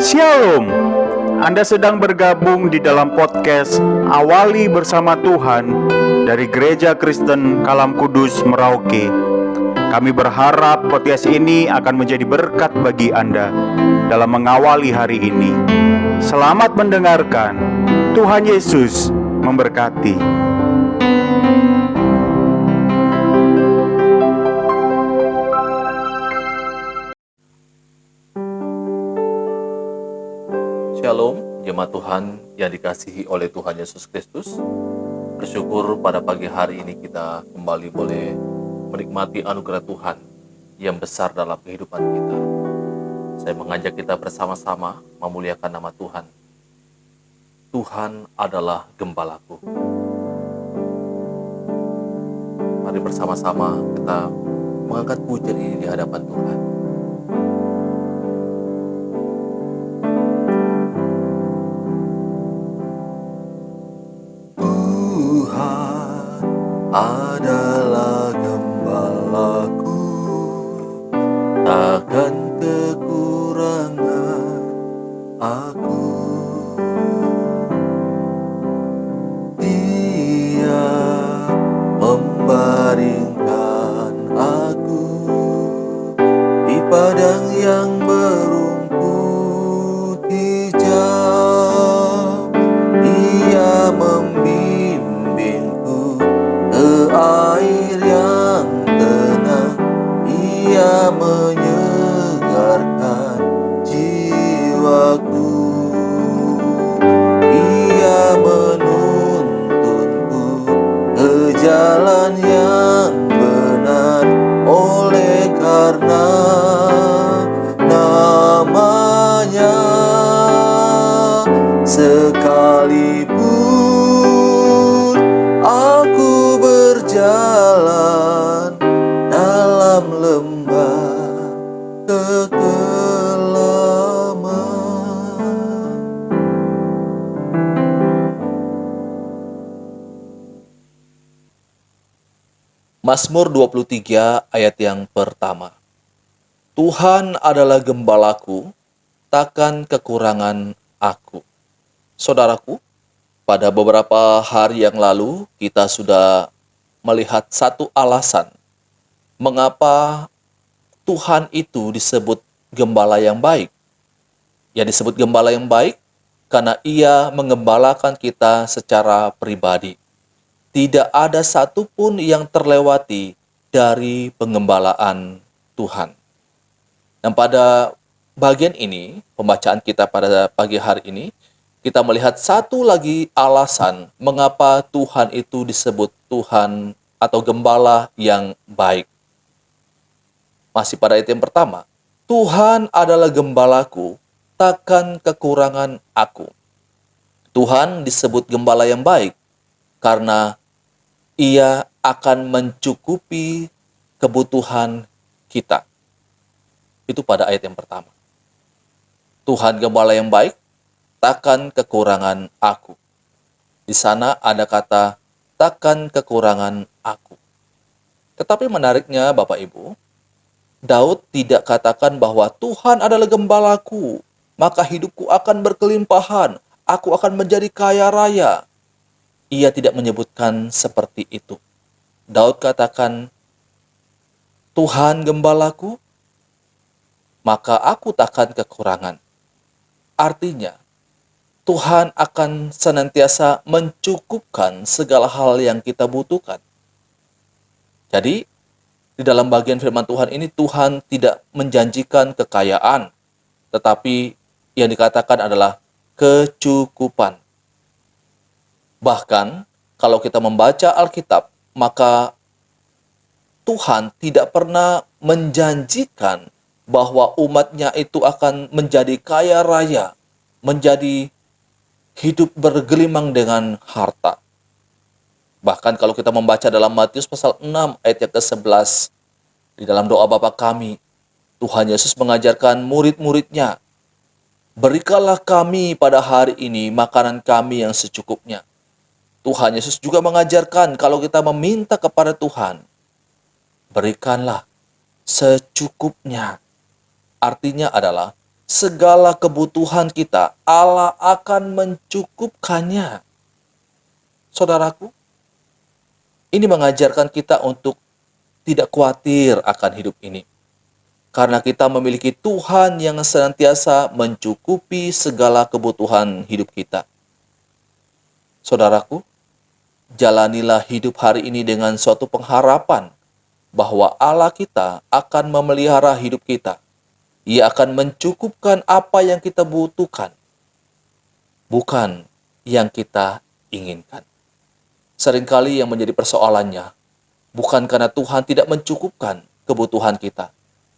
Shalom. Anda sedang bergabung di dalam podcast Awali Bersama Tuhan dari Gereja Kristen Kalam Kudus Merauke. Kami berharap podcast ini akan menjadi berkat bagi Anda dalam mengawali hari ini. Selamat mendengarkan. Tuhan Yesus memberkati. Shalom, jemaat Tuhan yang dikasihi oleh Tuhan Yesus Kristus. Bersyukur pada pagi hari ini kita kembali boleh menikmati anugerah Tuhan yang besar dalam kehidupan kita. Saya mengajak kita bersama-sama memuliakan nama Tuhan. Tuhan adalah gembalaku. Mari bersama-sama kita mengangkat pujian ini di hadapan Tuhan. Adalah gembalaku, takkan kekurangan aku. Dia membaringkan aku di padang yang berumput hijau. Dia membimbingku ke air yang tenang, Ia menyegarkan jiwaku. Ia menuntunku ke jalan yang benar, oleh karena namanya. Sekalipun aku berjalan dalam lembah kekelaman. Mazmur 23 ayat yang pertama. Tuhan adalah gembalaku, takkan kekurangan aku. Saudaraku, pada beberapa hari yang lalu kita sudah melihat satu alasan mengapa Tuhan itu disebut gembala yang baik. Yang disebut gembala yang baik karena Ia mengembalakan kita secara pribadi. Tidak ada satupun yang terlewati dari pengembalaan Tuhan. Dan pada bagian ini, pembacaan kita pada pagi hari ini, kita melihat satu lagi alasan mengapa Tuhan itu disebut Tuhan atau gembala yang baik. Masih pada ayat yang pertama, Tuhan adalah gembalaku, takkan kekurangan aku. Tuhan disebut gembala yang baik karena Ia akan mencukupi kebutuhan kita. Itu pada ayat yang pertama. Tuhan gembala yang baik, takkan kekurangan aku. Di sana ada kata, takkan kekurangan aku. Tetapi menariknya Bapak Ibu, Daud tidak katakan bahwa Tuhan adalah gembalaku, maka hidupku akan berkelimpahan, aku akan menjadi kaya raya. Ia tidak menyebutkan seperti itu. Daud katakan, Tuhan gembalaku, maka aku takkan kekurangan. Artinya, Tuhan akan senantiasa mencukupkan segala hal yang kita butuhkan. Jadi, di dalam bagian firman Tuhan ini, Tuhan tidak menjanjikan kekayaan, tetapi yang dikatakan adalah kecukupan. Bahkan, kalau kita membaca Alkitab, maka Tuhan tidak pernah menjanjikan bahwa umatnya itu akan menjadi kaya raya, menjadi hidup bergelimang dengan harta. Bahkan kalau kita membaca dalam Matius pasal 6 ayat yang ke-11, di dalam doa Bapa kami, Tuhan Yesus mengajarkan murid-muridnya, berikanlah kami pada hari ini makanan kami yang secukupnya. Tuhan Yesus juga mengajarkan kalau kita meminta kepada Tuhan, berikanlah secukupnya. Artinya adalah segala kebutuhan kita, Allah akan mencukupkannya. Saudaraku, ini mengajarkan kita untuk tidak khawatir akan hidup ini. Karena kita memiliki Tuhan yang senantiasa mencukupi segala kebutuhan hidup kita. Saudaraku, jalanilah hidup hari ini dengan suatu pengharapan bahwa Allah kita akan memelihara hidup kita. Ia akan mencukupkan apa yang kita butuhkan, bukan yang kita inginkan. Seringkali yang menjadi persoalannya, bukan karena Tuhan tidak mencukupkan kebutuhan kita,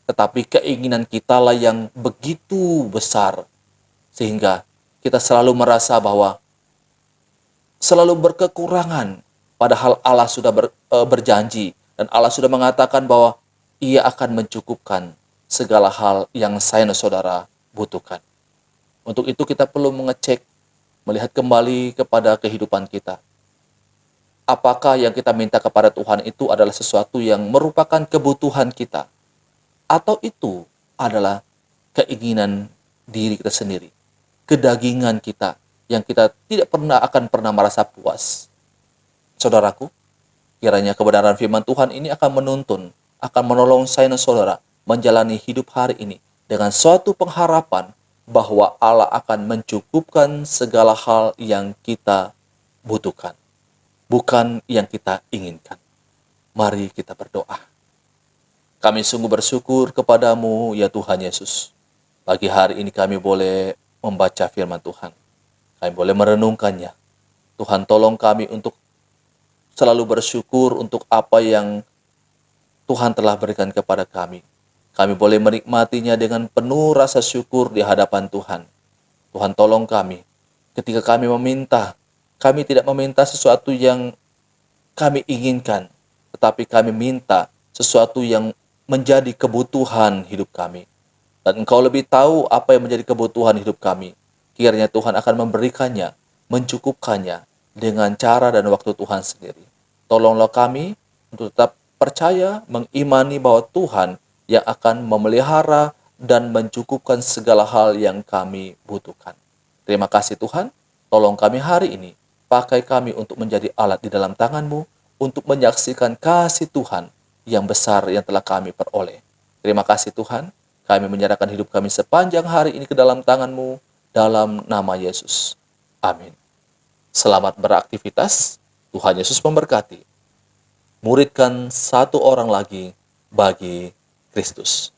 tetapi keinginan kita lah yang begitu besar, sehingga kita selalu merasa bahwa selalu berkekurangan, padahal Allah sudah berjanji, dan Allah sudah mengatakan bahwa Ia akan mencukupkan segala hal yang saya dan saudara butuhkan. Untuk itu kita perlu mengecek, melihat kembali kepada kehidupan kita. Apakah yang kita minta kepada Tuhan itu adalah sesuatu yang merupakan kebutuhan kita? Atau itu adalah keinginan diri kita sendiri, kedagingan kita, yang kita tidak akan pernah merasa puas. Saudaraku, kiranya kebenaran firman Tuhan ini akan menuntun, akan menolong saya dan saudara menjalani hidup hari ini dengan suatu pengharapan bahwa Allah akan mencukupkan segala hal yang kita butuhkan, bukan yang kita inginkan. Mari kita berdoa. Kami sungguh bersyukur kepadamu, ya Tuhan Yesus. Pagi hari ini kami boleh membaca firman Tuhan. Kami boleh merenungkannya. Tuhan, tolong kami untuk selalu bersyukur untuk apa yang Tuhan telah berikan kepada kami. Kami boleh menikmatinya dengan penuh rasa syukur di hadapan Tuhan. Tuhan, tolong kami. Ketika kami meminta, kami tidak meminta sesuatu yang kami inginkan, tetapi kami minta sesuatu yang menjadi kebutuhan hidup kami. Dan Engkau lebih tahu apa yang menjadi kebutuhan hidup kami. Kiranya Tuhan akan memberikannya, mencukupkannya dengan cara dan waktu Tuhan sendiri. Tolonglah kami untuk tetap percaya, mengimani bahwa Tuhan yang akan memelihara dan mencukupkan segala hal yang kami butuhkan. Terima kasih Tuhan, tolong kami hari ini, pakai kami untuk menjadi alat di dalam tangan-Mu, untuk menyaksikan kasih Tuhan yang besar yang telah kami peroleh. Terima kasih Tuhan, kami menyerahkan hidup kami sepanjang hari ini ke dalam tangan-Mu, dalam nama Yesus. Amin. Selamat beraktivitas, Tuhan Yesus memberkati. Muridkan satu orang lagi bagi Kristus.